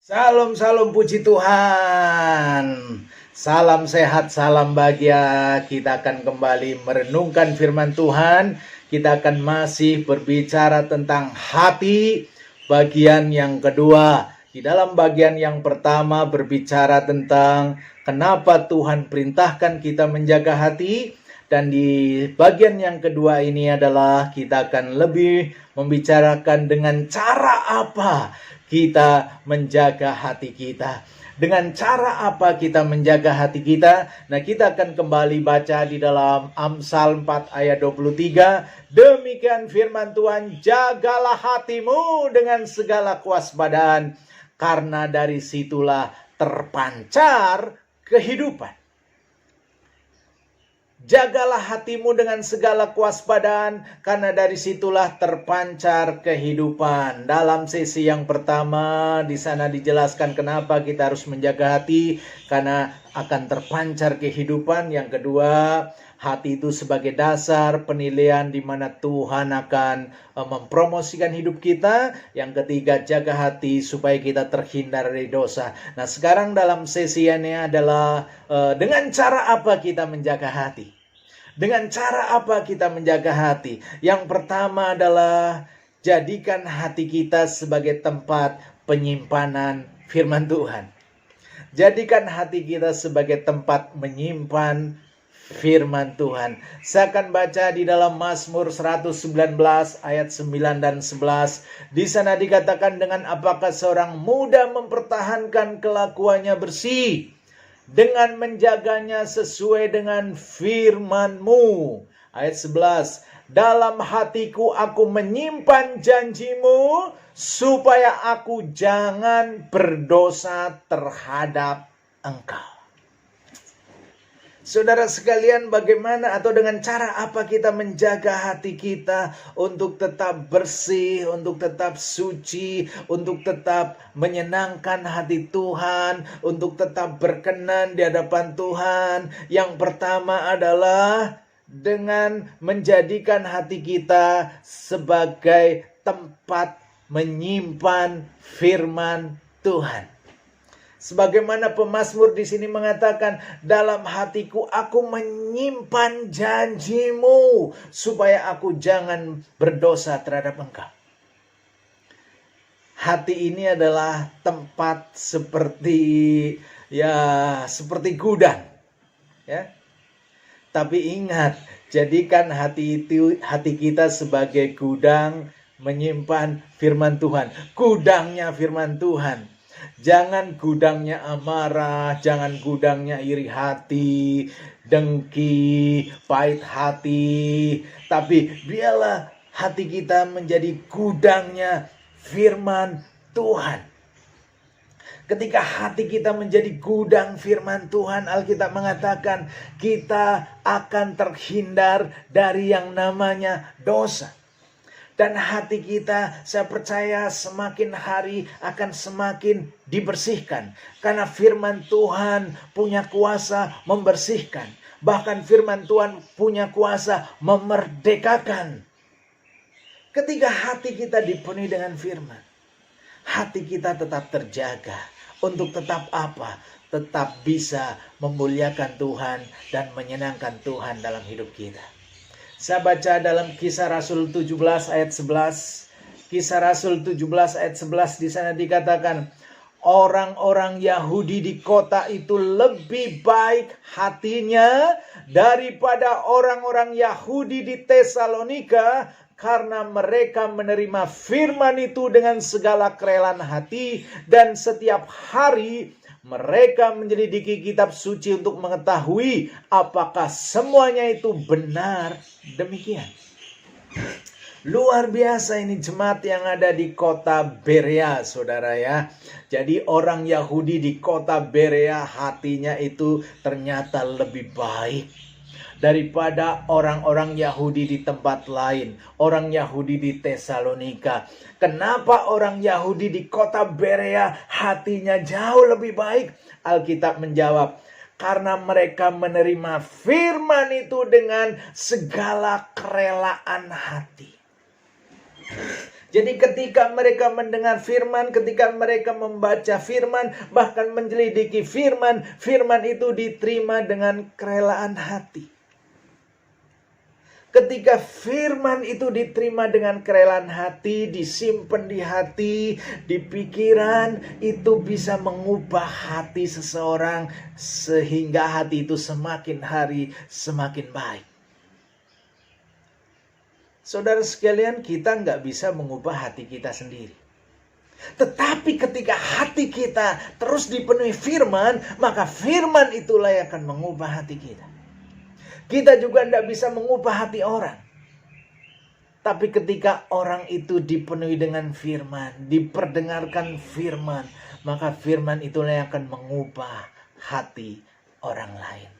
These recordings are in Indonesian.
Salam, salam puji Tuhan. Salam sehat, salam bahagia. Kita akan kembali merenungkan firman Tuhan. Kita akan masih berbicara tentang hati, bagian yang kedua. Di dalam bagian yang pertama berbicara tentang kenapa Tuhan perintahkan kita menjaga hati. Dan di bagian yang kedua ini adalah kita akan lebih membicarakan dengan cara apa kita menjaga hati kita. Dengan cara apa kita menjaga hati kita? Nah, kita akan kembali baca di dalam Amsal 4 ayat 23. Demikian firman Tuhan, jagalah hatimu dengan segala kewaspadaan, karena dari situlah terpancar kehidupan. Jagalah hatimu dengan segala kewaspadaan, karena dari situlah terpancar kehidupan. Dalam sesi yang pertama, di sana dijelaskan kenapa kita harus menjaga hati, karena akan terpancar kehidupan. Yang kedua, hati itu sebagai dasar penilaian di mana Tuhan akan mempromosikan hidup kita. Yang ketiga, jaga hati supaya kita terhindar dari dosa. Nah, sekarang dalam sesi ini adalah dengan cara apa kita menjaga hati? Dengan cara apa kita menjaga hati? Yang pertama adalah jadikan hati kita sebagai tempat penyimpanan firman Tuhan. Jadikan hati kita sebagai tempat menyimpan firman Tuhan. Saya akan baca di dalam Mazmur 119 ayat 9 dan 11. Di sana dikatakan, dengan apakah seorang muda mempertahankan kelakuannya bersih? Dengan menjaganya sesuai dengan firman-Mu. Ayat 11. Dalam hatiku aku menyimpan janjimu, supaya aku jangan berdosa terhadap Engkau. Saudara sekalian, bagaimana atau dengan cara apa kita menjaga hati kita untuk tetap bersih, untuk tetap suci, untuk tetap menyenangkan hati Tuhan, untuk tetap berkenan di hadapan Tuhan? Yang pertama adalah dengan menjadikan hati kita sebagai tempat menyimpan firman Tuhan. Sebagaimana pemazmur di sini mengatakan, dalam hatiku aku menyimpan janjimu, supaya aku jangan berdosa terhadap Engkau. Hati ini adalah tempat seperti gudang, ya. Tapi ingat, jadikan hati kita sebagai gudang menyimpan firman Tuhan. Gudangnya firman Tuhan. Jangan gudangnya amarah, jangan gudangnya iri hati, dengki, pahit hati. Tapi biarlah hati kita menjadi gudangnya firman Tuhan. Ketika hati kita menjadi gudang firman Tuhan, Alkitab mengatakan kita akan terhindar dari yang namanya dosa. Dan hati kita, saya percaya semakin hari akan semakin dibersihkan. Karena firman Tuhan punya kuasa membersihkan. Bahkan firman Tuhan punya kuasa memerdekakan. Ketika hati kita dipenuhi dengan firman, hati kita tetap terjaga. Untuk tetap apa? Tetap bisa memuliakan Tuhan dan menyenangkan Tuhan dalam hidup kita. Saya baca dalam Kisah Rasul 17 ayat 11. Kisah Rasul 17 ayat 11 di sana dikatakan, orang-orang Yahudi di kota itu lebih baik hatinya daripada orang-orang Yahudi di Tesalonika, karena mereka menerima firman itu dengan segala kerelaan hati, dan setiap hari mereka menyelidiki kitab suci untuk mengetahui apakah semuanya itu benar demikian. Luar biasa ini jemaat yang ada di kota Berea, saudara ya. Jadi orang Yahudi di kota Berea hatinya itu ternyata lebih baik daripada orang-orang Yahudi di tempat lain. Orang Yahudi di Tesalonika. Kenapa orang Yahudi di kota Berea hatinya jauh lebih baik? Alkitab menjawab, karena mereka menerima firman itu dengan segala kerelaan hati. Jadi ketika mereka mendengar firman, ketika mereka membaca firman, bahkan menyelidiki firman, firman itu diterima dengan kerelaan hati. Ketika firman itu diterima dengan kerelaan hati, disimpan di hati, di pikiran, itu bisa mengubah hati seseorang sehingga hati itu semakin hari semakin baik. Saudara sekalian, kita nggak bisa mengubah hati kita sendiri. Tetapi ketika hati kita terus dipenuhi firman, maka firman itulah yang akan mengubah hati kita. Kita juga tidak bisa mengubah hati orang. Tapi ketika orang itu dipenuhi dengan firman, diperdengarkan firman, maka firman itulah yang akan mengubah hati orang lain.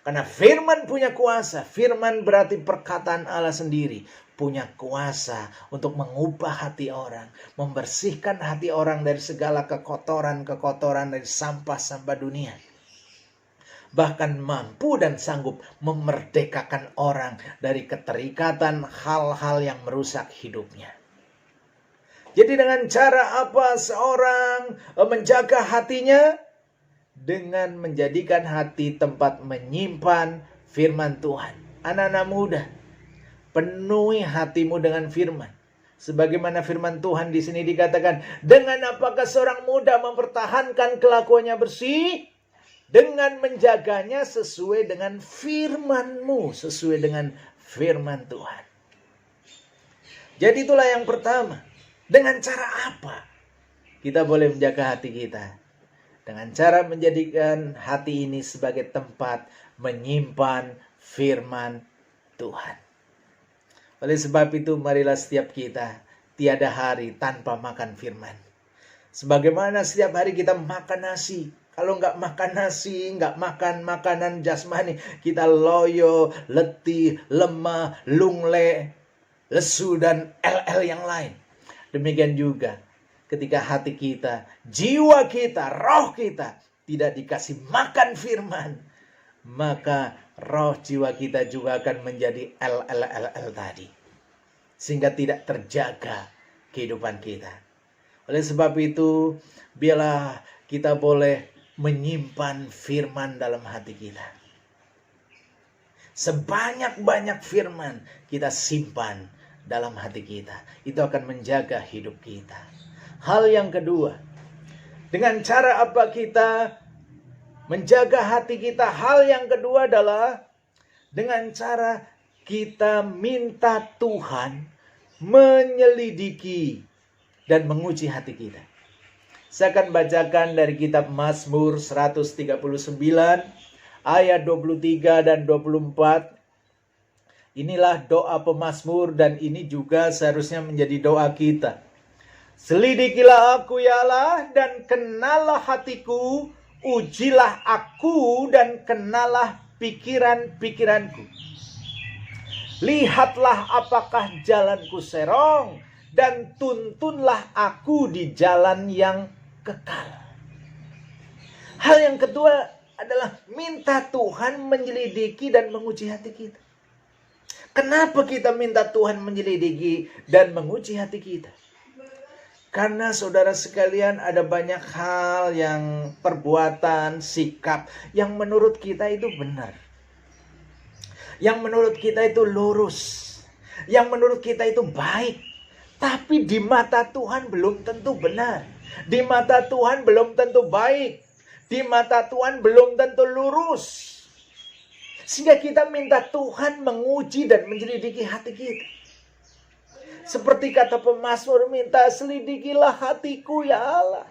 Karena firman punya kuasa. Firman berarti perkataan Allah sendiri. Punya kuasa untuk mengubah hati orang. Membersihkan hati orang dari segala kekotoran-kekotoran dari sampah-sampah dunia. Bahkan mampu dan sanggup memerdekakan orang dari keterikatan hal-hal yang merusak hidupnya. Jadi dengan cara apa seorang menjaga hatinya? Dengan menjadikan hati tempat menyimpan firman Tuhan. Anak-anak muda, penuhi hatimu dengan firman. Sebagaimana firman Tuhan di sini dikatakan, dengan apakah seorang muda mempertahankan kelakuannya bersih? Dengan menjaganya sesuai dengan firman-Mu, sesuai dengan firman Tuhan. Jadi itulah yang pertama. Dengan cara apa kita boleh menjaga hati kita? Dengan cara menjadikan hati ini sebagai tempat menyimpan firman Tuhan. Oleh sebab itu, marilah setiap kita tiada hari tanpa makan firman. Sebagaimana setiap hari kita makan nasi. Kalau nggak makan nasi, nggak makan makanan jasmani, kita loyo, letih, lemah, lungle, lesu, dan yang lain. Demikian juga ketika hati kita, jiwa kita, roh kita tidak dikasih makan firman, maka roh jiwa kita juga akan menjadi tadi. Sehingga tidak terjaga kehidupan kita. Oleh sebab itu, biarlah kita boleh menyimpan firman dalam hati kita. Sebanyak-banyak firman kita simpan dalam hati kita. Itu akan menjaga hidup kita. Hal yang kedua, dengan cara apa kita menjaga hati kita? Hal yang kedua adalah dengan cara kita minta Tuhan menyelidiki dan menguji hati kita. Saya akan bacakan dari kitab Mazmur 139 ayat 23 dan 24. Inilah doa pemazmur dan ini juga seharusnya menjadi doa kita. Selidikilah aku ya Allah dan kenalah hatiku, ujilah aku dan kenalah pikiran-pikiranku. Lihatlah apakah jalanku serong dan tuntunlah aku di jalan yang kekal. Hal yang kedua adalah minta Tuhan menyelidiki dan menguji hati kita. Kenapa kita minta Tuhan menyelidiki dan menguji hati kita? Karena saudara sekalian ada banyak hal yang perbuatan, sikap yang menurut kita itu benar. Yang menurut kita itu lurus. Yang menurut kita itu baik. Tapi di mata Tuhan belum tentu benar. Di mata Tuhan belum tentu baik. Di mata Tuhan belum tentu lurus. Sehingga kita minta Tuhan menguji dan menyelidiki hati kita. Seperti kata pemazmur, minta selidikilah hatiku ya Allah.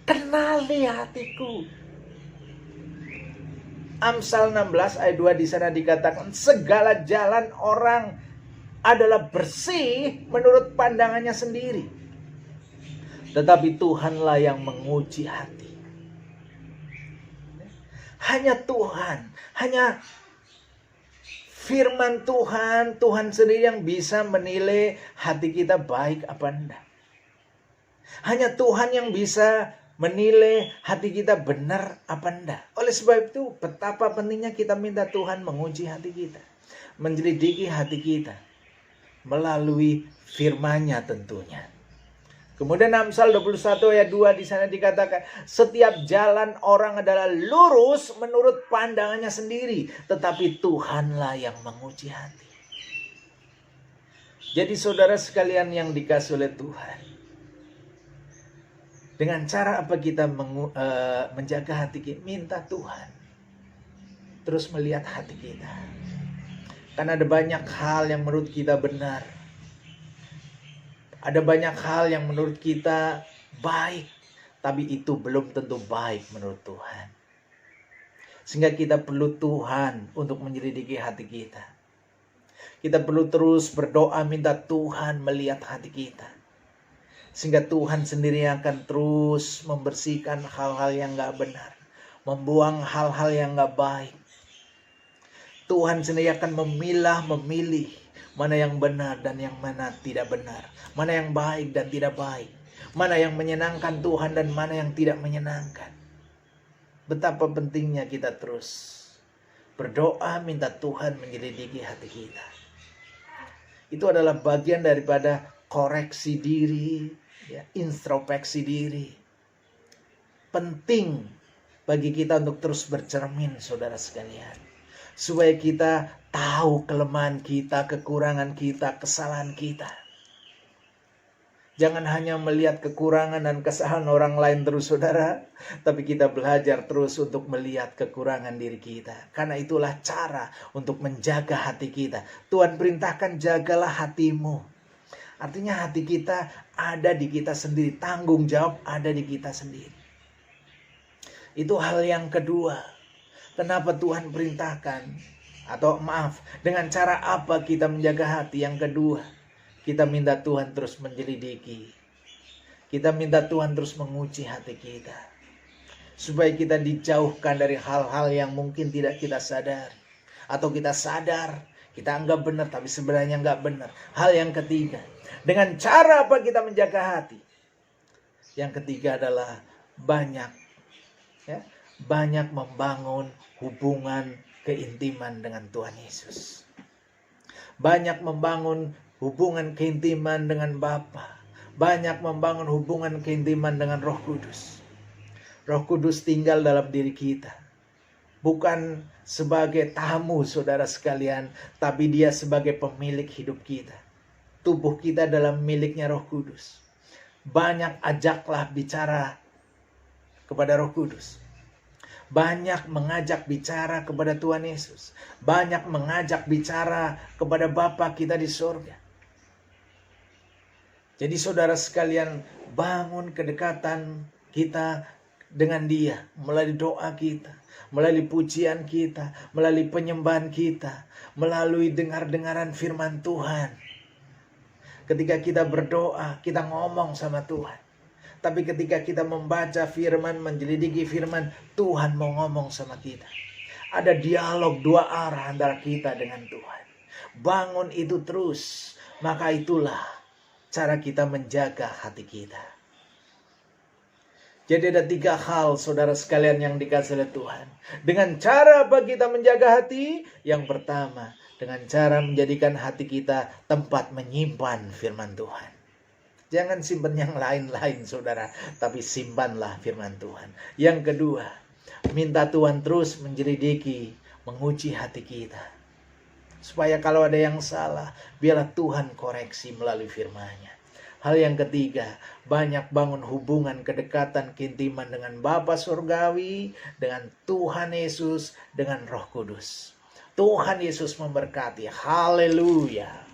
Kenali hatiku. Amsal 16 ayat 2 di sana dikatakan, segala jalan orang adalah bersih menurut pandangannya sendiri. Tetapi Tuhanlah yang menguji hati. Hanya Tuhan, hanya firman Tuhan, Tuhan sendiri yang bisa menilai hati kita baik apa enggak. Hanya Tuhan yang bisa menilai hati kita benar apa enggak. Oleh sebab itu, betapa pentingnya kita minta Tuhan menguji hati kita, menyelidiki hati kita. melalui firman-Nya tentunya. Kemudian Amsal 21 ayat 2 di sana dikatakan, setiap jalan orang adalah lurus menurut pandangannya sendiri, tetapi Tuhanlah yang menguji hati. Jadi saudara sekalian yang dikasihi oleh Tuhan, dengan cara apa kita menjaga hati kita? Minta Tuhan terus melihat hati kita. Karena ada banyak hal yang menurut kita benar. Ada banyak hal yang menurut kita baik, tapi itu belum tentu baik menurut Tuhan. Sehingga kita perlu Tuhan untuk menyelidiki hati kita. Kita perlu terus berdoa minta Tuhan melihat hati kita. Sehingga Tuhan sendiri akan terus membersihkan hal-hal yang gak benar. Membuang hal-hal yang gak baik. Tuhan sendiri akan memilih mana yang benar dan yang mana tidak benar. Mana yang baik dan tidak baik. Mana yang menyenangkan Tuhan dan mana yang tidak menyenangkan. Betapa pentingnya kita terus berdoa minta Tuhan menyelidiki hati kita. Itu adalah bagian daripada koreksi diri, ya, introspeksi diri. Penting bagi kita untuk terus bercermin, saudara sekalian. Supaya kita tahu kelemahan kita, kekurangan kita, kesalahan kita. Jangan hanya melihat kekurangan dan kesalahan orang lain terus, saudara. Tapi kita belajar terus untuk melihat kekurangan diri kita. Karena itulah cara untuk menjaga hati kita. Tuhan perintahkan jagalah hatimu. Artinya hati kita ada di kita sendiri. Tanggung jawab ada di kita sendiri. Itu hal yang kedua. Kenapa Tuhan perintahkan? Dengan cara apa kita menjaga hati? Yang kedua, kita minta Tuhan terus menyelidiki. Kita minta Tuhan terus menguji hati kita. Supaya kita dijauhkan dari hal-hal yang mungkin tidak kita sadari. Atau kita sadar, kita anggap benar tapi sebenarnya enggak benar. Hal yang ketiga, dengan cara apa kita menjaga hati? Yang ketiga adalah banyak membangun hubungan keintiman dengan Tuhan Yesus. Banyak membangun hubungan keintiman dengan Bapa. Banyak membangun hubungan keintiman dengan Roh Kudus. Roh Kudus tinggal dalam diri kita. Bukan sebagai tamu, saudara sekalian, tapi dia sebagai pemilik hidup kita. Tubuh kita dalam miliknya Roh Kudus. Banyak ajaklah bicara kepada Roh Kudus. Banyak mengajak bicara kepada Tuhan Yesus. Banyak mengajak bicara kepada Bapa kita di surga. Jadi saudara sekalian, bangun kedekatan kita dengan Dia. Melalui doa kita, melalui pujian kita, melalui penyembahan kita, melalui dengar-dengaran firman Tuhan. Ketika kita berdoa, kita ngomong sama Tuhan. Tapi ketika kita membaca firman, menyelidiki firman, Tuhan mau ngomong sama kita. Ada dialog dua arah antara kita dengan Tuhan. Bangun itu terus. Maka itulah cara kita menjaga hati kita. Jadi ada 3 hal, saudara sekalian yang dikasihi oleh Tuhan. Dengan cara apa kita menjaga hati? Yang pertama, dengan cara menjadikan hati kita tempat menyimpan firman Tuhan. Jangan simpan yang lain-lain, saudara. Tapi simpanlah firman Tuhan. Yang kedua, minta Tuhan terus menyelidiki, menguji hati kita. Supaya kalau ada yang salah, biarlah Tuhan koreksi melalui firman-Nya. Hal yang ketiga, banyak bangun hubungan kedekatan keintiman dengan Bapa Surgawi, dengan Tuhan Yesus, dengan Roh Kudus. Tuhan Yesus memberkati. Haleluya.